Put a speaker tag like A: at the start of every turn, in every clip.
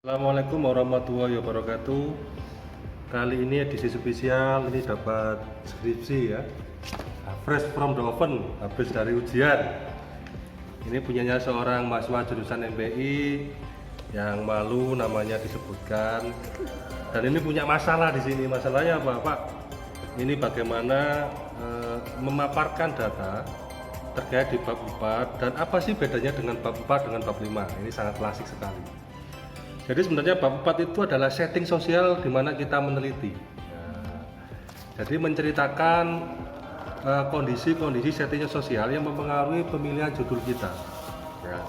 A: Assalamualaikum warahmatullahi wabarakatuh. Kali ini edisi spesial, ini dapat skripsi ya, fresh from the oven, habis dari ujian. Ini punyanya seorang mahasiswa jurusan MPI yang malu namanya disebutkan. Dan ini punya masalah di sini. Masalahnya apa, Pak? Ini bagaimana memaparkan data terkait di bab 4 dan apa sih bedanya dengan bab 4 dengan bab 5. Ini sangat klasik sekali. Jadi sebenarnya bab 4 itu adalah setting sosial di mana kita meneliti. Jadi menceritakan kondisi-kondisi setting sosial yang mempengaruhi pemilihan judul kita. Ya.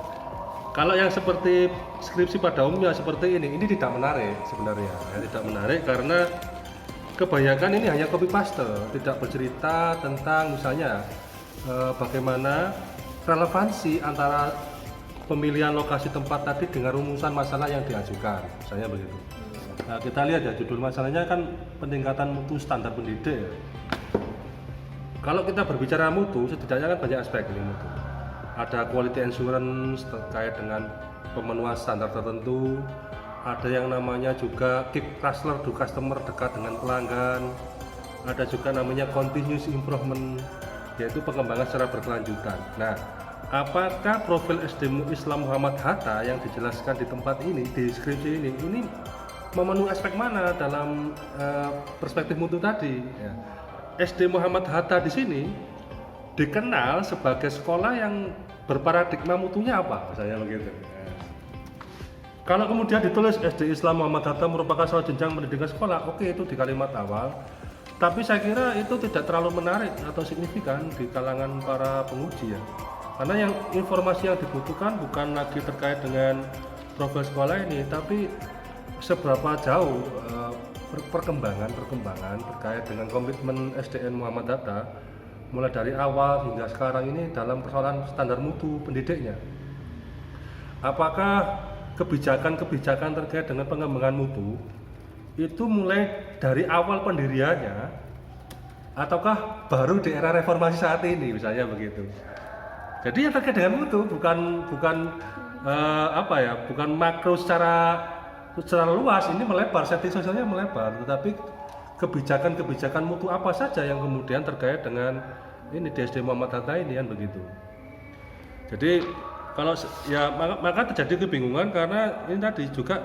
A: Kalau yang seperti skripsi pada umumnya seperti ini tidak menarik sebenarnya. Ya, tidak menarik karena kebanyakan ini hanya copy paste, tidak bercerita tentang misalnya bagaimana relevansi antara pemilihan lokasi tempat tadi dengan rumusan masalah yang diajukan, misalnya begitu. Nah, kita lihat ya judul masalahnya kan peningkatan mutu standar pendidik. Ya. Kalau kita berbicara mutu, setidaknya kan banyak aspek ini mutu. Ada quality assurance terkait dengan pemenuhan standar tertentu. Ada yang namanya juga keep customer to customer, dekat dengan pelanggan. Ada juga namanya continuous improvement, yaitu pengembangan secara berkelanjutan. Nah, apakah profil SDM Islam Muhammad Hatta yang dijelaskan di tempat ini, di skripsi ini memenuhi aspek mana dalam perspektif mutu tadi? Ya. SD Muhammad Hatta di sini dikenal sebagai sekolah yang berparadigma mutunya apa, misalnya begitu. Ya. Kalau kemudian ditulis SD Islam Muhammad Hatta merupakan salah jenjang pendidikan sekolah, oke, itu di kalimat awal. Tapi saya kira itu tidak terlalu menarik atau signifikan di kalangan para penguji ya. Karena yang informasi yang dibutuhkan bukan lagi terkait dengan profil sekolah ini, tapi seberapa jauh perkembangan terkait dengan komitmen SDN Muhammad Hatta mulai dari awal hingga sekarang ini dalam persoalan standar mutu pendidiknya. Apakah kebijakan-kebijakan terkait dengan pengembangan mutu itu mulai dari awal pendiriannya ataukah baru di era reformasi saat ini, misalnya begitu. Jadi yang terkait dengan mutu bukan makro secara luas, ini melebar, setting sosialnya melebar, tetapi kebijakan-kebijakan mutu apa saja yang kemudian terkait dengan ini DSD Muhammad Hatta ini kan begitu. Jadi kalau ya maka terjadi kebingungan karena ini tadi juga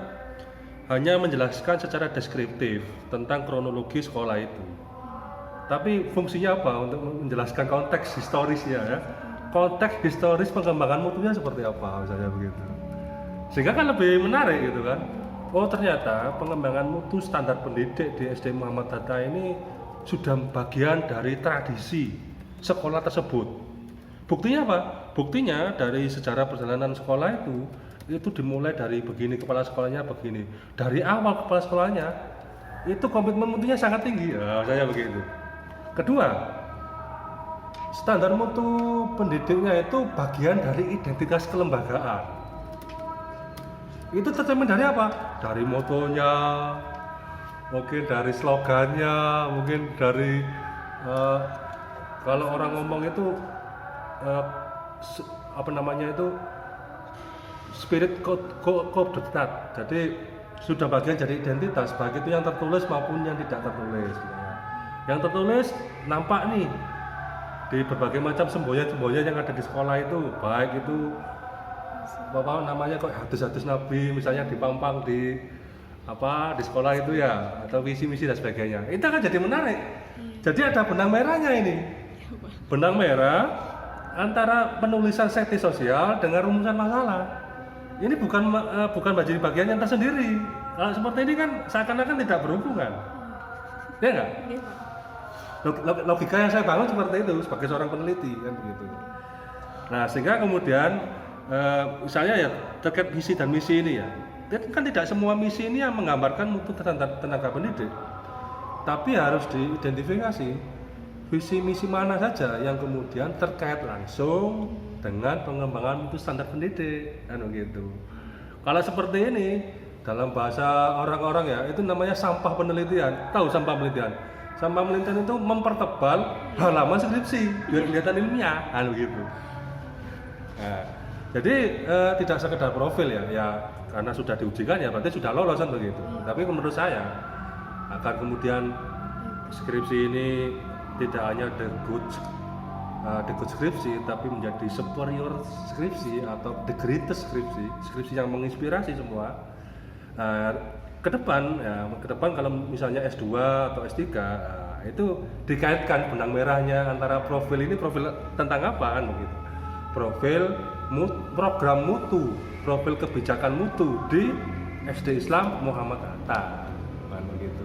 A: hanya menjelaskan secara deskriptif tentang kronologi sekolah itu. Tapi fungsinya apa? Untuk menjelaskan konteks historisnya ya. Konteks historis pengembangan mutunya seperti apa misalnya begitu. Sehingga kan lebih menarik gitu kan. Oh ternyata pengembangan mutu standar pendidik di SD Muhammad Hatta ini sudah bagian dari tradisi sekolah tersebut. Buktinya apa? Buktinya dari sejarah perjalanan sekolah itu dimulai dari begini, kepala sekolahnya begini. Dari awal kepala sekolahnya itu komitmen mutunya sangat tinggi. Nah, saya begitu. Kedua, standar mutu pendidiknya itu bagian dari identitas kelembagaan. Itu tercermin dari apa? Dari motonya, mungkin dari slogannya, mungkin dari kalau orang ngomong itu spirit code detat. Jadi sudah bagian dari identitas, baik itu yang tertulis maupun yang tidak tertulis. Yang tertulis nampak nih di berbagai macam semboyan-semboyan yang ada di sekolah itu, baik itu namanya kok hadis-hadis Nabi misalnya dipampang di sekolah itu ya, atau visi-misi dan sebagainya. Itu kan jadi menarik. Jadi ada benang merahnya ini. Benang merah antara penulisan setting sosial dengan rumusan masalah. Ini bukan menjadi bagian yang tersendiri. Kalau seperti ini kan seakan-akan tidak berhubungan. Ya enggak? Logika yang saya bangun seperti itu sebagai seorang peneliti kan begitu. Nah, sehingga kemudian misalnya ya terkait visi dan misi ini ya, kan tidak semua misi ini yang menggambarkan mutu tenaga pendidik, tapi harus diidentifikasi visi misi mana saja yang kemudian terkait langsung dengan pengembangan mutu standar pendidik kan begitu. Kalau seperti ini dalam bahasa orang-orang ya itu namanya sampah penelitian. Tahu sampah penelitian? Sampah penelitian itu mempertebal halaman skripsi biar kelihatan ilmiah kan begitu. Nah, Jadi tidak sekedar profil ya karena sudah diujikan ya berarti sudah lolos kan begitu. Tapi menurut saya agar kemudian skripsi ini tidak hanya the good skripsi tapi menjadi superior skripsi atau the greatest skripsi yang menginspirasi semua. Ke depan kalau misalnya S2 atau S3 itu dikaitkan benang merahnya antara profil ini profil tentang apa kan begitu. Program mutu, profil kebijakan mutu di SD Islam Muhammad Hatta kan begitu.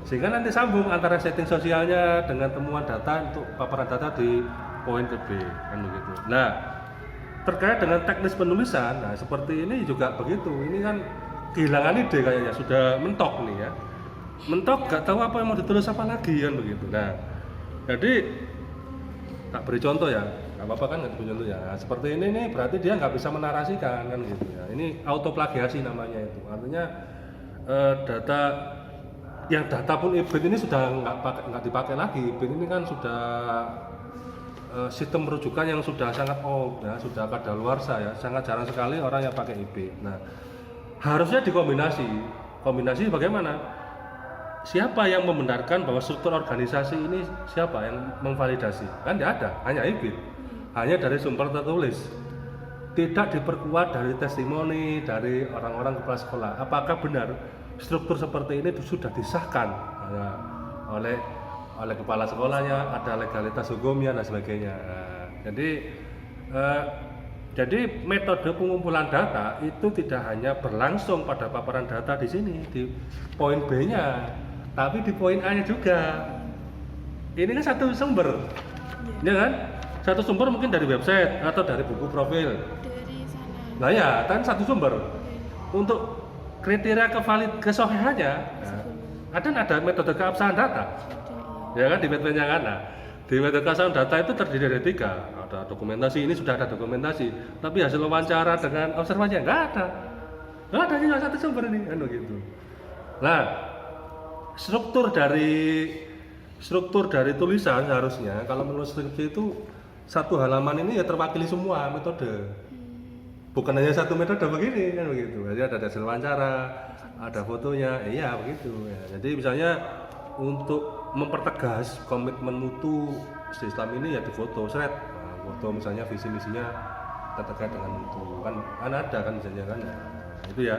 A: Sehingga nanti sambung antara setting sosialnya dengan temuan data untuk paparan data di poin ke B kan begitu. Nah, terkait dengan teknis penulisan, nah seperti ini juga begitu. Ini kan kehilangan ide kayaknya, sudah mentok nih ya. Mentok gak tahu apa yang mau ditulis apa lagi kan begitu. Nah, jadi tak beri contoh ya, nggak apa-apa kan nggak beri contoh ya. Nah, seperti ini nih berarti dia nggak bisa menarasikan kan gitu ya. Ini autoplagiasi namanya itu. Artinya data pun IBIN ini sudah nggak dipakai lagi. IBIN ini kan sudah sistem rujukan yang sudah sangat old ya, sudah kadaluarsa ya. Sangat jarang sekali orang yang pakai IBIN. Nah, harusnya kombinasi bagaimana? Siapa yang membenarkan bahwa struktur organisasi ini siapa yang memvalidasi? Kan tidak ada, hanya IBIN, hanya dari sumber tertulis, tidak diperkuat dari testimoni dari orang-orang kepala sekolah. Apakah benar struktur seperti ini sudah disahkan oleh kepala sekolahnya, ada legalitas hukumnya dan sebagainya. Jadi metode pengumpulan data itu tidak hanya berlangsung pada paparan data di sini di poin B-nya, tapi di poin A-nya juga. Ini kan satu sumber, ya kan? Satu sumber mungkin dari website atau dari buku profil.
B: Dari sana.
A: Nah ya, kan satu sumber. Untuk kriteria kesohihannya, ada metode keabsahan data, ya kan di metodenya kan? Nah, di metode keabsahan data itu terdiri dari 3. Ada dokumentasi, ini sudah ada dokumentasi, tapi hasil wawancara dengan observasi nggak ada cuma satu sumber ini kan begitu. Nah, struktur dari tulisan seharusnya kalau menurut skripsi itu satu halaman ini ya terwakili semua metode, bukan hanya satu metode begini kan begitu. Jadi ada hasil wawancara, ada fotonya, iya begitu ya. Jadi misalnya untuk mempertegas komitmen mutu di Islam ini ya di foto foto misalnya visi misinya terkait dengan itu kan ada kan misalnya kan ya, itu ya.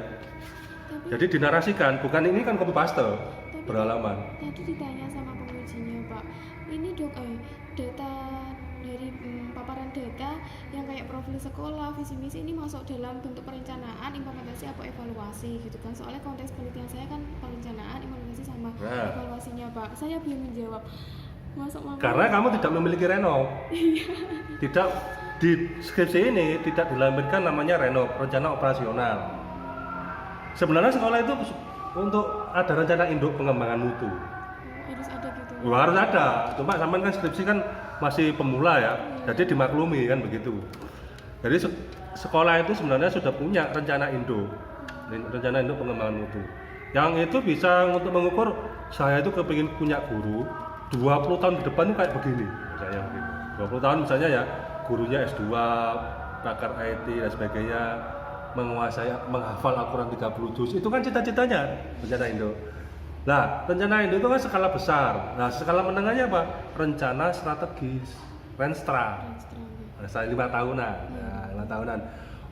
A: Jadi dinarasikan, bukan ini kan copy paste berhalaman.
B: Tadi ditanya sama pengujinya Pak, ini data dari paparan data yang kayak profil sekolah, visi misi ini masuk dalam bentuk perencanaan, implementasi atau evaluasi gitu kan? Soalnya konteks penelitian saya kan perencanaan, implementasi sama evaluasinya Pak. Saya belum menjawab.
A: Karena kamu tidak memiliki renov. Tidak di skripsi ini tidak dilampirkan namanya renov, rencana operasional. Sebenarnya sekolah itu untuk ada rencana induk pengembangan mutu.
B: Harus ada gitu.
A: Harus ada. Cuma sampean kan skripsi kan masih pemula ya. Jadi dimaklumi kan begitu. Jadi sekolah itu sebenarnya sudah punya rencana induk pengembangan mutu. Yang itu bisa untuk mengukur saya itu kepingin punya guru 20 tahun ke depan itu kayak begini misalnya begitu. 20 tahun misalnya ya gurunya S2, pakar IT dan sebagainya, menghafal Al-Quran 30 juz, itu kan cita-citanya rencana Indo. Nah, rencana Indo itu kan skala besar. Nah, skala menengahnya apa? Rencana strategis, Renstra. Nah, 5 tahunan. Nah, 5 tahunan.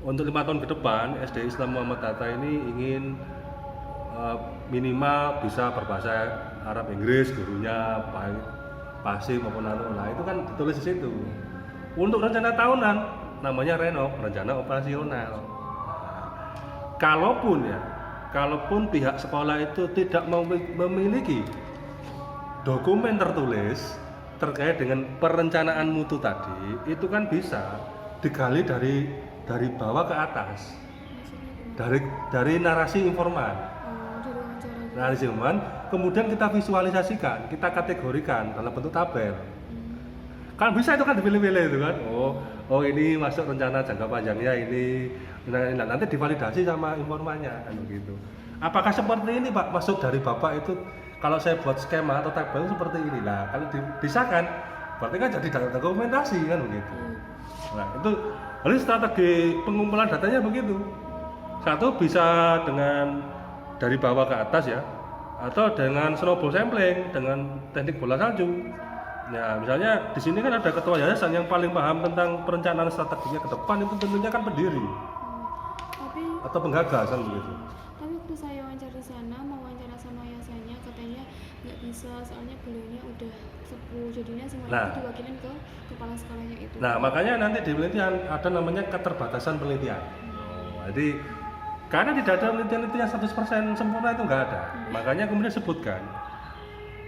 A: Untuk 5 tahun ke depan, SD Islam Muhammad Hatta ini ingin minimal bisa berbahasa Arab Inggris, gurunya baik pasif maupun anu. Nah, itu kan ditulis di situ. Untuk rencana tahunan namanya renov, rencana operasional. Kalaupun pihak sekolah itu tidak memiliki dokumen tertulis terkait dengan perencanaan mutu tadi, itu kan bisa digali dari bawah ke atas, dari narasi informan. Narasi informan, kemudian kita visualisasikan, kita kategorikan dalam bentuk tabel. Kan bisa itu kan dipilih-pilih itu kan. Oh ini masuk rencana jangka panjangnya ini. Nah, nanti divalidasi sama informannya kan begitu. Apakah seperti ini Pak? Masuk dari Bapak itu kalau saya buat skema atau tabel seperti ini. Nah, kalau disahkan berarti kan jadi dokumentasi kan begitu. Nah, Lalu strategi pengumpulan datanya begitu. Satu bisa dengan dari bawah ke atas ya, atau dengan snowball sampling dengan teknik bola salju. Nah, misalnya di sini kan ada ketua yayasan yang paling paham tentang perencanaan strateginya ke depan itu tentunya kan pendiri
B: Tapi
A: atau penggagas kan begitu.
B: waktu saya wawancara di sana, mau wawancara sama yayasannya, katanya nggak bisa, soalnya beliaunya udah sepuh, jadinya semua
A: Nah.
B: itu diwakilin ke kepala sekolahnya itu.
A: Nah, makanya nanti di penelitian ada namanya keterbatasan penelitian. Jadi karena tidak ada penelitian itu yang 100% sempurna itu nggak ada. Makanya kemudian sebutkan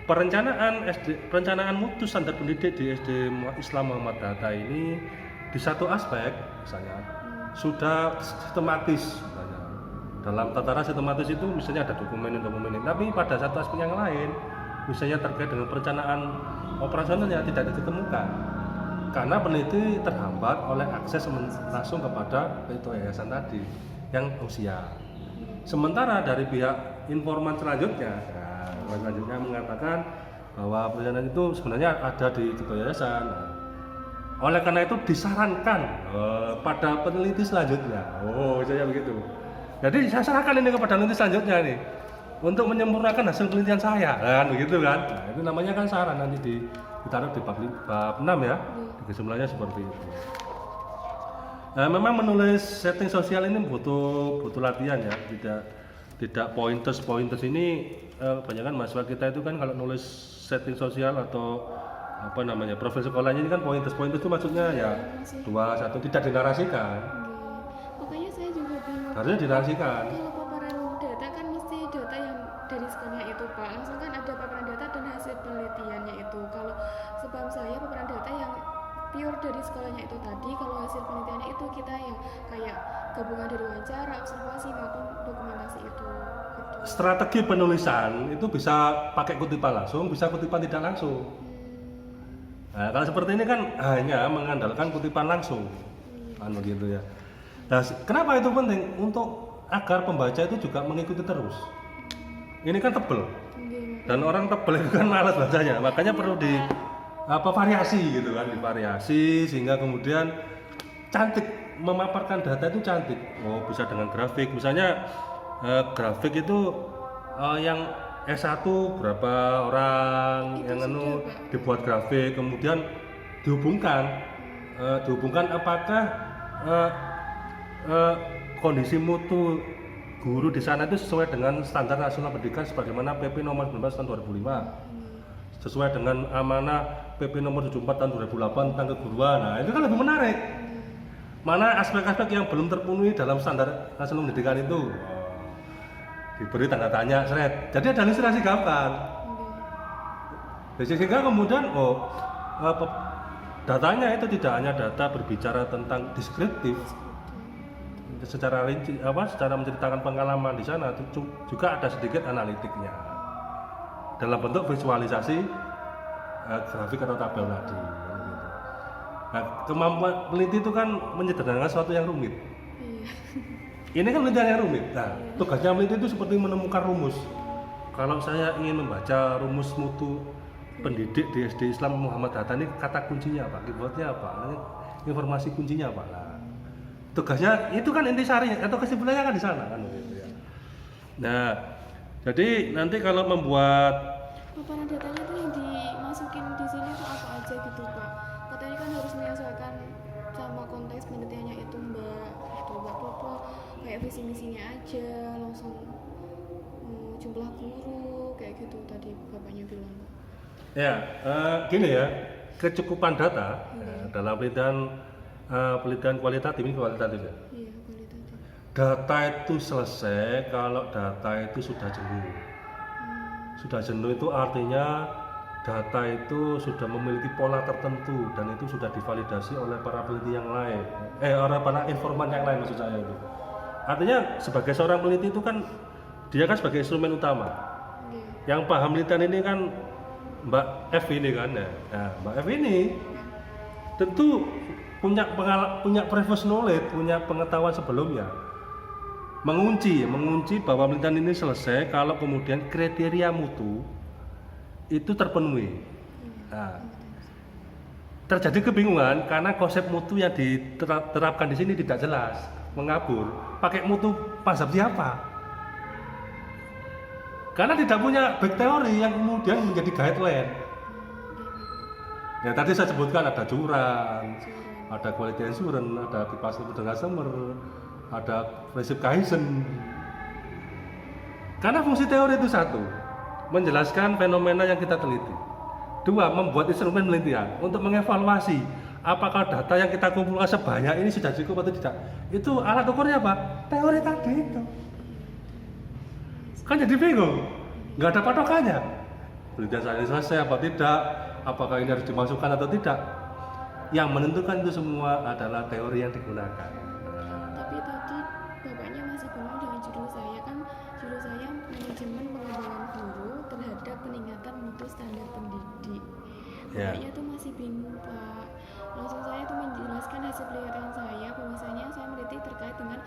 A: perencanaan mutu standar pendidik di SD Islam Muhammad Hatta ini di satu aspek misalnya sudah sistematis misalnya. Dalam tataran sistematis itu misalnya ada dokumen, tapi pada satu aspek yang lain misalnya terkait dengan perencanaan operasionalnya tidak ditemukan karena peneliti terhambat oleh akses langsung kepada ketua yayasan tadi yang usia. Sementara dari pihak informan selanjutnya mengatakan bahwa perencanaan itu sebenarnya ada di ketua yayasan. Oleh karena itu disarankan pada peneliti selanjutnya. Oh, saya begitu. Jadi saya serahkan ini kepada peneliti selanjutnya nih untuk menyempurnakan hasil penelitian saya, kan begitu kan? Nah, itu namanya kan saran nanti ditaruh di bab 6 ya. Di kesimpulannya seperti itu. Nah, memang menulis setting sosial ini butuh latihan ya, tidak pointers ini kebanyakan mahasiswa kita itu kan kalau nulis setting sosial atau apa namanya profil sekolahnya ini kan pointers itu maksudnya ya 2, 1 tidak dinarasikan.
B: Makanya saya juga bingung.
A: Harusnya dinarasikan.
B: Kalau paparan data kan mesti data yang dari sekolahnya itu Pak, langsung kan ada paparan data dan hasil penelitiannya itu. Kalau sebab saya paparan data yang pure dari sekolahnya itu tadi, kalau hasil penelitiannya itu kita yang kayak gabungan dari wawancara, observasi maupun dokumentasi itu. Gitu.
A: Strategi penulisan itu bisa pakai kutipan langsung, bisa kutipan tidak langsung. Nah, kalau seperti ini kan hanya mengandalkan kutipan langsung, kan begitu ya. Nah, kenapa itu penting? Untuk agar pembaca itu juga mengikuti terus. Ini kan tebel, dan orang tebel itu kan malas bacanya, makanya perlu di variasi gitu kan, divariasi sehingga kemudian cantik, memaparkan data itu cantik. Oh, bisa dengan grafik, misalnya grafik itu yang S1 berapa orang
B: itu
A: yang
B: sudah,
A: dibuat grafik, kemudian dihubungkan apakah kondisi mutu guru di sana itu sesuai dengan standar nasional pendidikan sebagaimana PP nomor 19 tahun 2005, sesuai dengan amanah PP nomor 74 tahun 2008 tentang keguruan. Nah, itu kan lebih menarik. Mana aspek-aspek yang belum terpenuhi dalam standar nasional pendidikan itu diberi tanda tanya, seret. Jadi ada ilustrasi gambar. Sehingga kemudian datanya itu tidak hanya data berbicara tentang deskriptif secara rinci, secara menceritakan pengalaman di sana, juga ada sedikit analitiknya dalam bentuk visualisasi grafik atau tabel tadi. Nah, kemampuan peneliti itu kan menyederhanakan sesuatu yang rumit. Ini kan penelitian yang rumit. Nah, tugasnya peneliti itu seperti menemukan rumus. Kalau saya ingin membaca rumus mutu pendidik di SD Islam Muhammad Hatta ini, kata kuncinya apa, keywordnya apa, informasi kuncinya apa. Nah, tugasnya itu kan intisarinya atau kesimpulannya kan di sana kan gitu ya. Nah, jadi nanti kalau membuat
B: paparan datanya tuh yang dimasukin di sini tuh apa aja gitu Pak? Katanya kan harus menyesuaikan sama konteks penelitiannya itu Mbak. Gitu Mbak Popo kayak visi misinya aja, langsung jumlah guru kayak gitu tadi bapaknya bilang.
A: Ya, gini ya, kecukupan data dalam penelitian kualitatif ini kualitatif ya.
B: Iya, kualitatif.
A: Data itu selesai kalau data itu sudah jenuh. Sudah jenuh itu artinya data itu sudah memiliki pola tertentu dan itu sudah divalidasi oleh para peneliti yang lain. Oleh para informan yang lain maksud saya itu. Artinya sebagai seorang peneliti itu kan dia kan sebagai instrumen utama. Yang paham penelitian ini kan Mbak F ini kan ya. Nah, Mbak F ini tentu punya previous knowledge, punya pengetahuan sebelumnya. Mengunci bahwa penelitian ini selesai kalau kemudian kriteria mutu itu terpenuhi. Nah, terjadi kebingungan karena konsep mutu yang diterapkan di sini tidak jelas, mengabur. Pakai mutu mazhab siapa? Karena tidak punya back teori yang kemudian menjadi guideline. Ya tadi saya sebutkan ada jurang, ada quality assurance, ada capacity dengan sumber, ada prinsip Kaizen. Karena fungsi teori itu satu, menjelaskan fenomena yang kita teliti. Dua, membuat instrumen penelitian untuk mengevaluasi apakah data yang kita kumpulkan sebanyak ini sudah cukup atau tidak. Itu alat ukurnya apa? Teori tadi itu. Kan jadi bingung, nggak ada patokannya. Penelitian saya selesai apa tidak, apakah ini harus dimasukkan atau tidak. Yang menentukan itu semua adalah teori yang digunakan.
B: Tapi tadi bapaknya masih bingung dengan judul saya, kan judul saya manajemen pengembangan guru terhadap peningkatan mutu standar pendidik.
A: Ya.
B: Bapaknya tuh masih bingung Pak. Langsung saya tuh menjelaskan hasil penelitian saya bahwasanya saya meneliti terkait dengan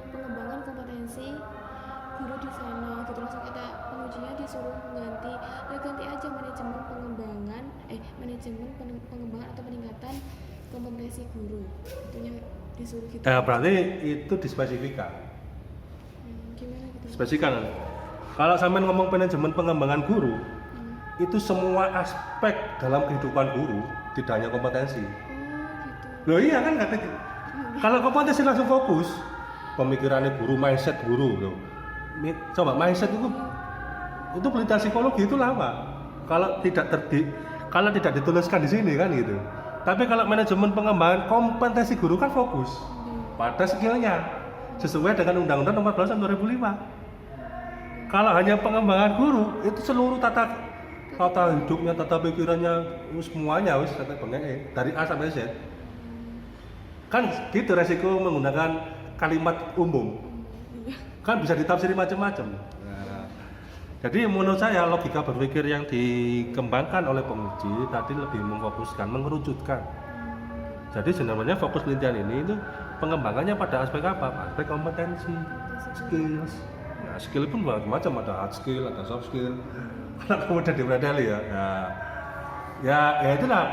B: pengembangan kompetensi guru di sana gitu. Langsung kata pengujinya disuruh ganti aja manajemen pengembangan atau peningkatan kompetensi guru, itunya disuruh gitu.
A: Berarti itu dispesifikan.
B: Gimana gitu?
A: Spesifikan. Kalau sampean ngomong manajemen pengembangan guru, itu semua aspek dalam kehidupan guru, tidak hanya kompetensi.
B: Oh gitu.
A: Loh iya kan katanya. Kalau kompetensi langsung fokus, pemikirannya guru, mindset guru loh. Coba mindset itu penelitian psikologi itu lama. Kalau tidak dituliskan di sini kan gitu. Tapi kalau manajemen pengembangan kompetensi guru kan fokus pada skillnya sesuai dengan Undang-Undang Nomor 12 Tahun 2005. Kalau hanya pengembangan guru itu seluruh tata hidupnya, tata pikirannya, semuanya tata bengek dari A sampai Z. Kan gitu resiko menggunakan kalimat umum. Kan bisa ditafsiri macam-macam. Nah, jadi menurut saya logika berpikir yang dikembangkan oleh penguji tadi lebih memfokuskan, mengerucutkan. Jadi sebenarnya fokus penelitian ini itu pengembangannya pada aspek apa? Aspek kompetensi, skills. Nah, skill pun macam-macam, ada hard skill, ada soft skill. Kalau kemudian dipredeli ya itulah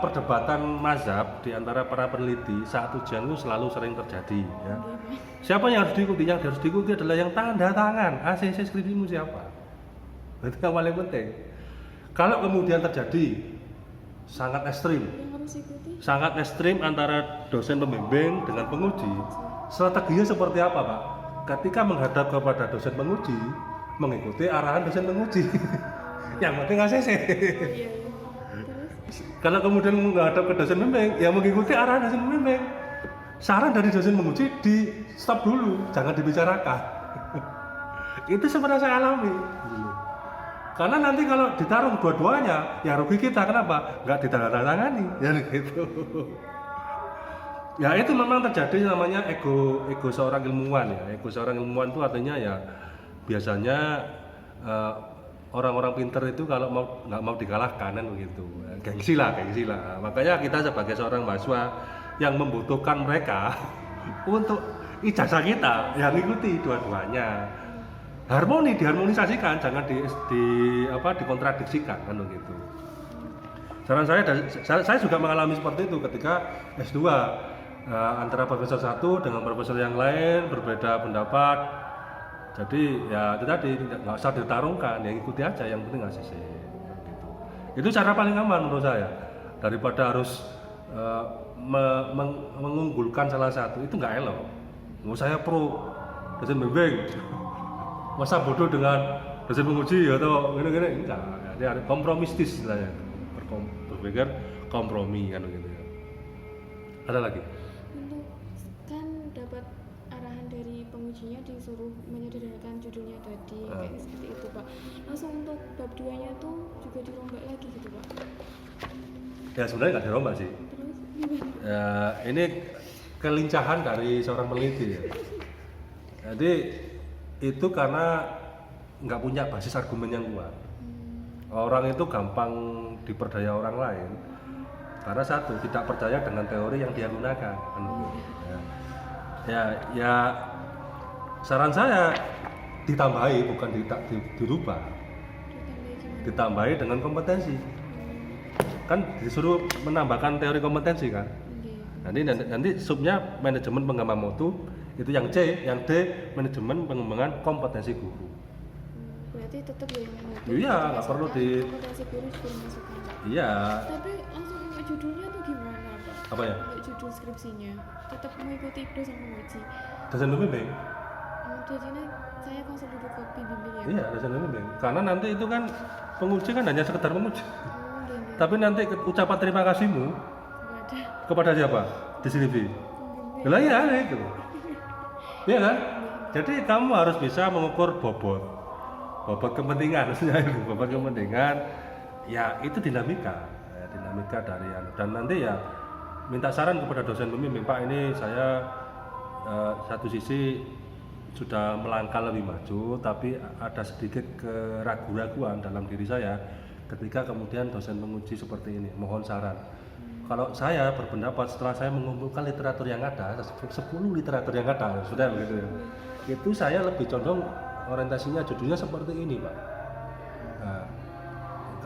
A: perdebatan mazhab di antara para peneliti saat ujian itu selalu sering terjadi. Ya. Siapa yang harus diikuti? Yang harus diikuti adalah yang tanda tangan ACC skripsimu siapa. Itu yang paling penting. Kalau kemudian terjadi sangat ekstrim, sangat ekstrim antara dosen pembimbing dengan penguji, strateginya seperti apa Pak? Ketika menghadap kepada dosen penguji, mengikuti arahan dosen penguji. Yang penting ACC. Kalau kemudian menghadap ke dosen pembimbing, ya mengikuti arahan dosen pembimbing. Saran dari dosen penguji di stop dulu, jangan dibicarakan. Itu sebenarnya saya alami. Karena nanti kalau ditaruh dua-duanya, ya rugi kita. Kenapa? Nggak ditandatangani, ya gitu. Ya itu memang terjadi namanya ego seorang ilmuwan ya. Ego seorang ilmuwan itu artinya ya biasanya orang-orang pinter itu kalau nggak mau dikalahkan kan begitu. Gengsi lah. Makanya kita sebagai seorang mahasiswa yang membutuhkan mereka untuk ijazah kita yang ikuti dua-duanya. Diharmonisasikan, jangan dikontradiksikan kan begitu. Saran saya juga mengalami seperti itu ketika S2 antara profesor satu dengan profesor yang lain berbeda pendapat. Jadi ya itu tadi nggak usah ditarungkan, ya ikuti aja, yang penting ACC. Gitu. Itu cara paling aman menurut saya daripada harus mengunggulkan salah satu, itu nggak elok. Mau saya pro dosen pembimbing, masa bodoh dengan dosen penguji atau gini-gini, enggak. Dia ada kompromistis istilahnya, berpikir kompromi kan begitu ya. Ada lagi?
B: Untuk kan dapat arahan dari pengujinya disuruh menyederhanakan judulnya tadi kayak seperti itu Pak. Langsung untuk bab 2-nya tuh juga dirombak lagi gitu Pak.
A: Ya sebenarnya nggak dirombak sih. Ya, ini kelincahan dari seorang peneliti ya. Jadi itu karena nggak punya basis argumen yang kuat. Orang itu gampang diperdaya orang lain karena satu, tidak percaya dengan teori yang dia gunakan. Ya saran saya ditambahi, bukan dirubah. Ditambahi dengan kompetensi. kan disuruh menambahkan teori kompetensi kan. Nanti subnya manajemen pengembangan mutu, itu yang C, yang D manajemen pengembangan kompetensi guru.
B: Berarti tetap ya yang mutu.
A: Iya, nggak perlu di.
B: Kompetensi guru juga dimasukkan.
A: Iya.
B: Tapi langsung ke judulnya tuh gimana Pak?
A: Apa ya?
B: Untuk judul skripsinya tetap mengikuti dosen penguji.
A: Dosen pembimbing.
B: Jadinya saya langsung duduk ke pembimbing ya.
A: Iya, dosen pembimbing. Karena nanti itu kan penguji kan hanya sekedar menguji.
B: Iya.
A: Tapi nanti ucapan terima kasihmu
B: Nggak ada.
A: kepada siapa? Di CV.
B: Pembimbing.
A: Lah ya itu. Iya kan? Jadi kamu harus bisa mengukur bobot kepentingan, maksudnya itu bobot kepentingan. Ya itu dinamika dari dan nanti ya minta saran kepada dosen pembimbing, Pak ini saya satu sisi sudah melangkah lebih maju, tapi ada sedikit keraguan-raguan dalam diri saya ketika kemudian dosen menguji seperti ini, mohon saran. Kalau saya berpendapat setelah saya mengumpulkan literatur yang ada, 10 literatur yang ada, sudah begitu ya, itu saya lebih condong orientasinya judulnya seperti ini Pak. Nah,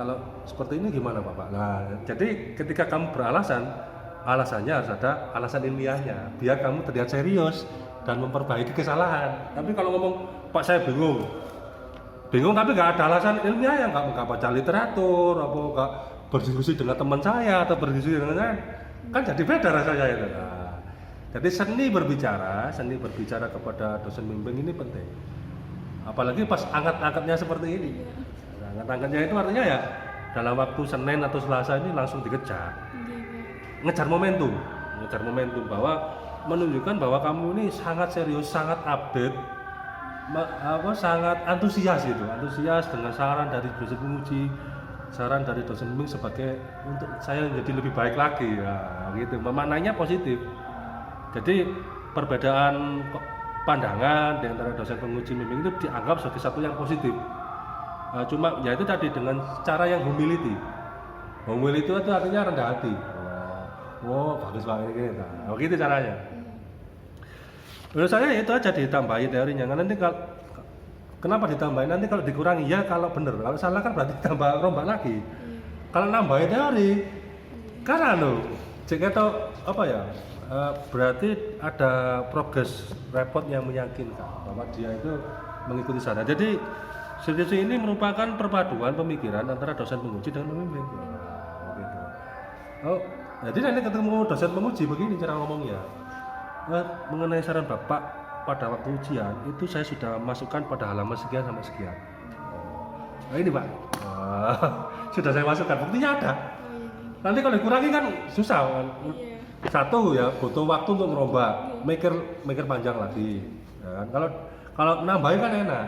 A: kalau seperti ini gimana Bapak? Nah, jadi ketika kamu beralasan, alasannya harus ada alasan ilmiahnya, biar kamu terlihat serius dan memperbaiki kesalahan. Tapi kalau ngomong Pak saya bingung tapi nggak ada alasan ilmiah, yang nggak baca literatur, apa nggak berdiskusi dengan teman saya atau berdiskusi dengan saya, kan jadi beda rasanya itu. Nah, jadi seni berbicara kepada dosen bimbing ini penting. Apalagi pas angkat-angkatnya seperti ini. Nah, angkat-angkatnya itu artinya ya dalam waktu Senin atau Selasa ini langsung dikejar. Ngejar momentum bahwa menunjukkan bahwa kamu ini sangat serius, sangat update, sangat antusias dengan saran dari dosen penguji, saran dari dosen bimbing sebagai untuk saya menjadi lebih baik lagi ya, gitu. Maknanya positif. Jadi perbedaan pandangan di antara dosen penguji bimbing itu dianggap sebagai satu yang positif. Cuma ya itu tadi dengan cara yang humility itu artinya rendah hati. Bagus banget ini. Nah, begitu caranya. Menurut saya itu aja ditambahi teorinya. Nanti kenapa ditambahin? Nanti kalau dikurangi ya kalau benar. Kalau salah kan berarti tambah rombak lagi. Kalau nambahin teori, karena jika itu apa ya? Berarti ada progres report yang meyakinkan bahwa dia itu mengikuti sana. Jadi skripsi ini merupakan perpaduan pemikiran antara dosen penguji dengan pembimbing. Jadi nanti ketemu dosen penguji begini cara ngomongnya. Mengenai saran Bapak pada waktu ujian itu saya sudah masukkan pada halaman sekian sampai sekian. Nah ini Pak, sudah saya masukkan, buktinya ada. Nanti kalau dikurangi kan susah kan. Satu ya butuh waktu untuk merubah, mikir panjang lagi. Ya, kalau nambahin kan enak.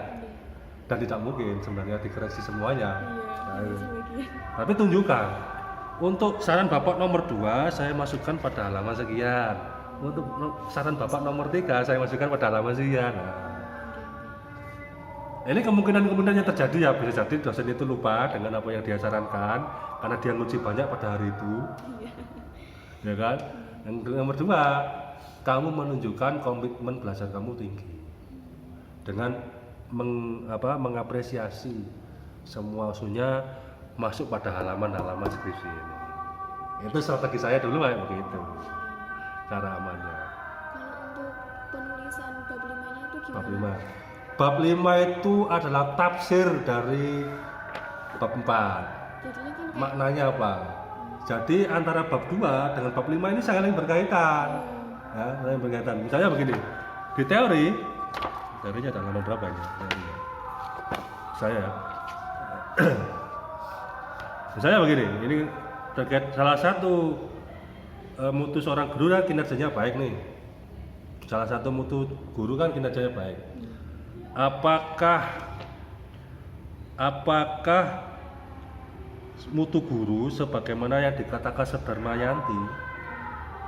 A: Dan tidak mungkin sebenarnya dikoreksi semuanya. Tapi tunjukkan. Untuk saran Bapak nomor 2 saya masukkan pada halaman sekian. Untuk saran Bapak nomor 3 saya masukkan pada halaman sekian. Ini kemungkinan yang terjadi ya, bisa jadi dosen itu lupa dengan apa yang dia sarankan karena dia nguji banyak pada hari itu. Ya kan? Yang nomor 2, kamu menunjukkan komitmen belajar kamu tinggi dengan mengapresiasi semua usulnya masuk pada halaman-halaman skripsi ini. Itu strategi saya dulu kayak begitu cara amannya.
B: Kalau untuk penulisan bab 5-nya itu gimana?
A: Bab 5 itu adalah tafsir dari bab 4.
B: Jadinya kan
A: Maknanya apa? Jadi antara bab 2 dengan bab 5 ini saling berkaitan. Ya, saling berkaitan. Misalnya begini. Di teorinya ada halaman berapa ya? Misalnya begini, ini terkait salah satu mutu seorang guru kan kinerjanya baik nih. Salah satu mutu guru kan kinerjanya baik. Apakah mutu guru sebagaimana yang dikatakan Sudarmayanti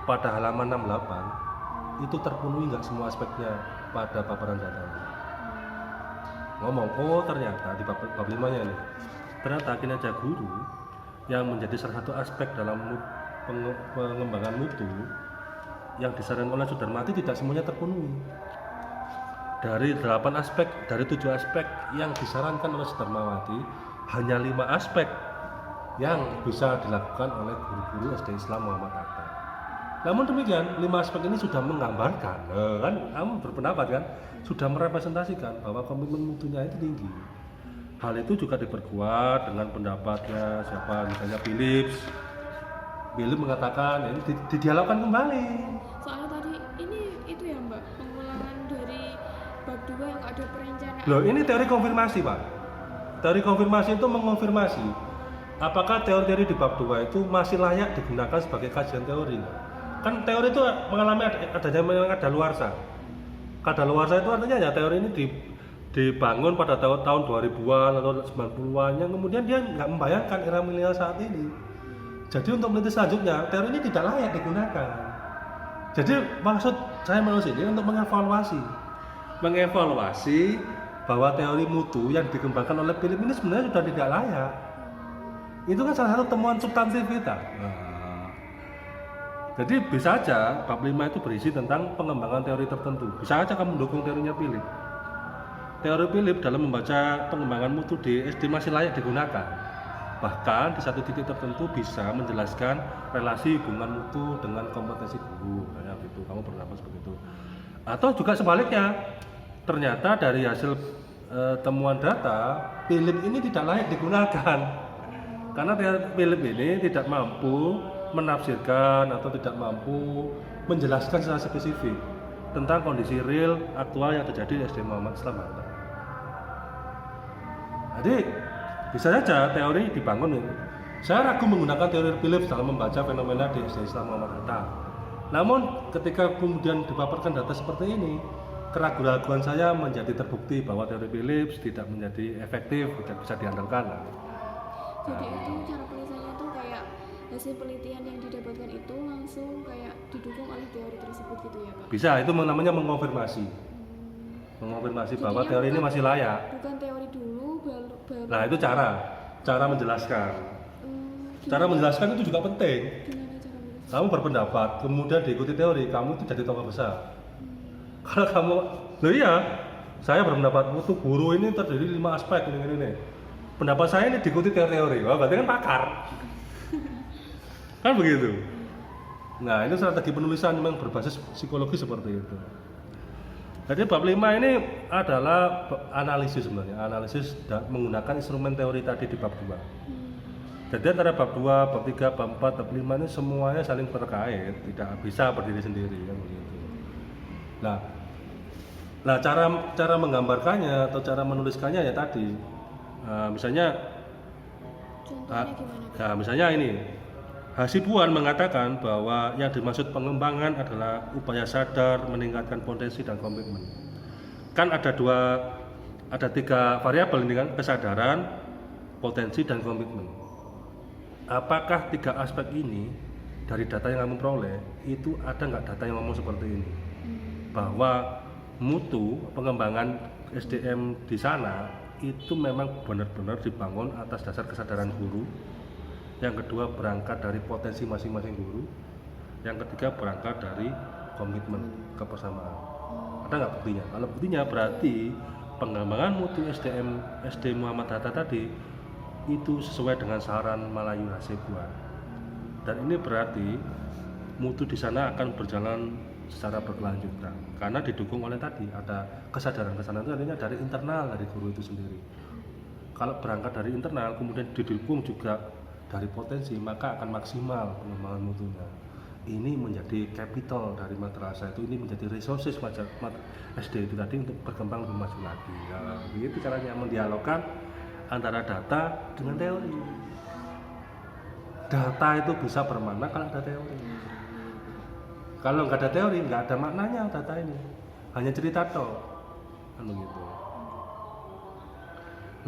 A: pada halaman 68 itu terpenuhi nggak semua aspeknya pada paparan datanya? Ngomong, ternyata di bab 5-nya nih, ternyata kinerja guru yang menjadi salah satu aspek dalam pengembangan mutu yang disarankan oleh Sudarmati tidak semuanya terpenuhi. Dari 8 aspek, dari 7 aspek yang disarankan oleh Sudarmawati, hanya 5 aspek yang bisa dilakukan oleh guru-guru SD Islam Muhammad Hatta. Namun demikian, 5 aspek ini sudah menggambarkan, kan kamu berpendapat kan, sudah merepresentasikan bahwa komitmen mutunya itu tinggi. Hal itu juga diperkuat dengan pendapatnya siapa, misalnya Philips mengatakan ini didialogkan kembali.
B: Soalnya tadi ini itu ya Mbak, pengulangan dari bab 2 yang ada perencanaan.
A: Loh, ini teori konfirmasi Pak. Teori konfirmasi itu mengonfirmasi apakah teori-teori di bab 2 itu masih layak digunakan sebagai kajian teori. Kan teori itu mengalami adanya kadaluarsa. Kadaluarsa itu artinya ya teori ini dibangun pada tahun 2000-an atau 90-an, yang kemudian dia nggak membayangkan era milenial saat ini. Jadi untuk meneliti selanjutnya, teori ini tidak layak digunakan. Jadi maksud saya menulis ini untuk mengevaluasi bahwa teori mutu yang dikembangkan oleh Philips ini sebenarnya sudah tidak layak. Itu kan salah satu temuan substantif kita. Jadi bisa aja bab 5 itu berisi tentang pengembangan teori tertentu. Bisa aja kamu mendukung teorinya Philips. Teori Philips dalam membaca pengembangan mutu di SD masih layak digunakan. Bahkan di satu titik tertentu bisa menjelaskan relasi hubungan mutu dengan kompetensi guru, kayak gitu. Kamu berpendapat seperti itu. Atau juga sebaliknya, ternyata dari hasil temuan data, Philips ini tidak layak digunakan. Karena Philips ini tidak mampu menafsirkan atau tidak mampu menjelaskan secara spesifik tentang kondisi real aktual yang terjadi di SD Muhammad Islam Hatta. Jadi bisa saja teori dibangun ini. Saya ragu menggunakan teori Philips dalam membaca fenomena di SD Islam Muhammad Hatta. Namun ketika kemudian dipaparkan data seperti ini, keraguan-keraguan saya menjadi terbukti bahwa teori Philips tidak menjadi efektif, tidak bisa diandalkan.
B: Jadi itu cara penelitiannya tuh kayak hasil penelitian yang didapatkan itu langsung kayak didukung oleh teori tersebut gitu ya Pak?
A: Bisa, itu namanya mengonfirmasi. Mengonfirmasi bahwa
B: Jadinya
A: teori ini
B: bukan-
A: masih layak.
B: Bukan teori dulu baru.
A: Nah, itu cara menjelaskan.
B: Gimana-
A: Cara menjelaskan itu juga penting.
B: Gimana cara menjelaskan?
A: Kamu berpendapat, kemudian diikuti teori, kamu itu jadi tokoh besar. Kalau kamu, loh iya, saya berpendapat itu guru ini terdiri 5 aspek ini. Pendapat saya ini diikuti teori-teori, wah berarti kan pakar. Kan begitu. Nah, ini strategi penulisan memang berbasis psikologi seperti itu. Jadi bab 5 ini adalah analisis sebenarnya, menggunakan instrumen teori tadi di bab 2. Jadi antara bab 2, bab 3, bab 4, bab 5 ini semuanya saling terkait, tidak bisa berdiri sendiri kan begitu. Nah, cara menggambarkannya atau cara menuliskannya ya tadi, misalnya,
B: Contohnya gimana Pak?
A: nah misalnya ini, Hasibuan mengatakan bahwa yang dimaksud pengembangan adalah upaya sadar meningkatkan potensi dan komitmen. Kan ada 3 variabel ini kan, kesadaran, potensi dan komitmen. Apakah 3 aspek ini dari data yang kamu peroleh itu ada nggak data yang ngomong seperti ini? Bahwa mutu pengembangan SDM di sana itu memang benar-benar dibangun atas dasar kesadaran guru. Yang kedua berangkat dari potensi masing-masing guru. Yang ketiga berangkat dari komitmen kebersamaan. Ada nggak buktinya? Kalau buktinya berarti pengembangan mutu SD Muhammad Hatta tadi itu sesuai dengan saran Malayu Hasibuan. Dan ini berarti mutu di sana akan berjalan secara berkelanjutan karena didukung oleh tadi ada kesadaran itu artinya dari internal dari guru itu sendiri. Kalau berangkat dari internal kemudian didukung juga dari potensi, maka akan maksimal pengembangan mutunya. Ini menjadi capital dari madrasah itu, ini menjadi resources SD itu tadi untuk berkembang lebih maju lagi. Nah, begitu caranya mendialogkan antara data dengan teori. Data itu bisa bermakna kalau ada teori. Kalau nggak ada teori, nggak ada maknanya data ini. Hanya cerita toh, kan begitu.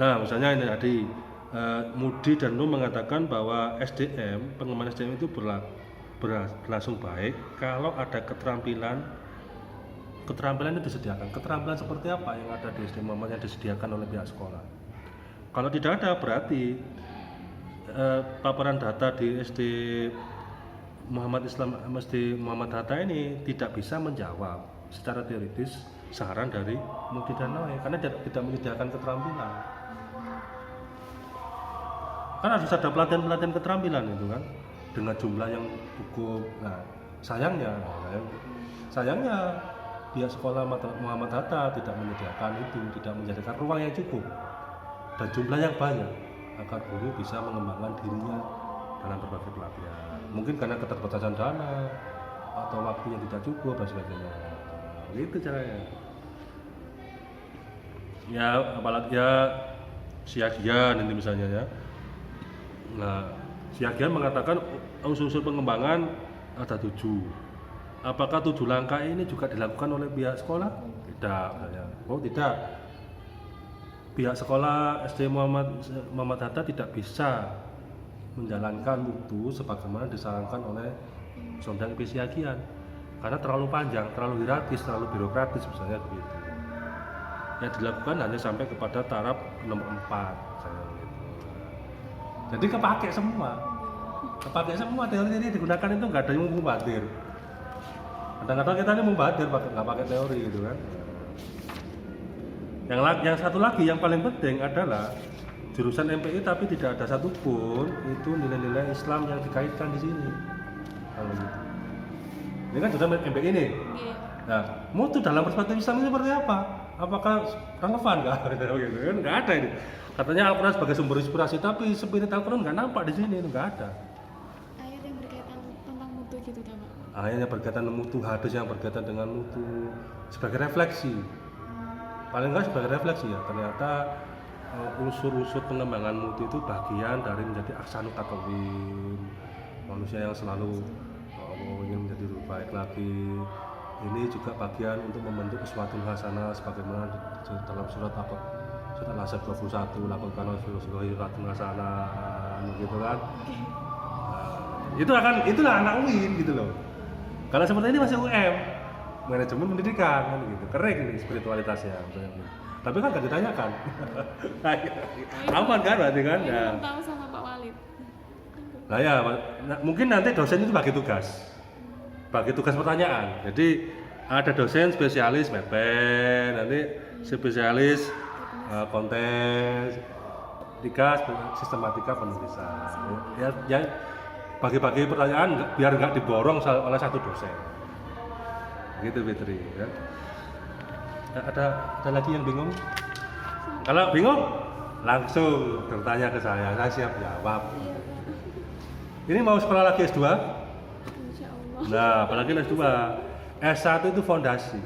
A: Nah, misalnya ini tadi Moody dan Lu mengatakan bahwa pengembangan SDM itu berlangsung baik kalau ada keterampilan itu disediakan. Keterampilan seperti apa yang ada di SD Muhammad yang disediakan oleh pihak sekolah? Kalau tidak ada berarti paparan data di SD Muhammad Hatta ini tidak bisa menjawab secara teoritis saran dari Moody dan Noe karena tidak menyediakan keterampilan. kan harus ada pelatihan keterampilan itu kan dengan jumlah yang cukup. Nah sayangnya pihak sekolah Muhammad Hatta tidak menyediakan itu, tidak menyediakan ruang yang cukup dan jumlah yang banyak agar guru bisa mengembangkan dirinya dalam berbagai pelatihan. Mungkin karena keterbatasan dana atau waktu yang tidak cukup dan sebagainya. Gitu caranya. Ya apalagi ya Syagian ini misalnya ya. Nah, Syagian mengatakan unsur-unsur pengembangan ada 7. Apakah 7 langkah ini juga dilakukan oleh pihak sekolah? Tidak, misalnya. Oh tidak. Pihak sekolah SD Muhammad Hatta tidak bisa menjalankan mutu sebagaimana disarankan oleh Sondang IP Syagian karena terlalu panjang, terlalu hierarkis, terlalu birokratis misalnya begitu. Yang dilakukan hanya sampai kepada taraf nomor 4 misalnya gitu. Jadi kepake semua teori ini digunakan itu nggak ada yang mubazir. Kadang-kadang kita ini mubazir nggak pakai teori gitu kan. Yang satu lagi yang paling penting adalah jurusan MPI tapi tidak ada satupun itu nilai-nilai Islam yang dikaitkan di sini. Kalau gitu. Ini kan jurusan MPI nih. Nah, mutu dalam perspektif Islam ini seperti apa? Apakah relevan nggak? Gitu kan nggak ada ini. Katanya Al-Quran sebagai sumber inspirasi, tapi spirit Al-Quran nggak nampak di sini, nggak ada.
B: Ayat yang berkaitan tentang mutu gitu kan Pak?
A: Ayat yang berkaitan dengan mutu, hadis yang berkaitan dengan mutu sebagai refleksi. Paling nggak sebagai refleksi ya. Ternyata unsur-unsur pengembangan mutu itu bagian dari menjadi ahsanut taqwim, manusia yang selalu ingin menjadi lebih baik lagi. Ini juga bagian untuk membentuk uswatun hasanah sebagaimana dalam surat Al-Ahzab 21 lakukan uswatun hasanah gitu kan. Nah, itulah anak UIN gitu loh. Kalau seperti ini masih UM, manajemen pendidikan kan gitu. Keren ini spiritualitasnya misalnya. Tapi kan gak ditanyakan. Aman kan berarti kan? Ya.
B: Tahu sama Pak Walid.
A: Nah ya, mungkin nanti dosen itu bagi tugas pertanyaan. Jadi ada dosen spesialis MPN, nanti spesialis konten, 3 sistematika penulisan. Ya bagi-bagi pertanyaan biar nggak diborong oleh satu dosen. Gitu Fitri. Ya. Ada lagi yang bingung? Kalau bingung langsung bertanya ke saya siap jawab. Ini mau sekolah lagi S2?
B: Insya Allah.
A: Nah, apalagi S2. S1 itu fondasi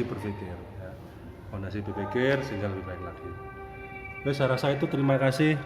A: berpikir. Ya. Fondasi berpikir sehingga lebih baik lagi. Saya rasa itu terima kasih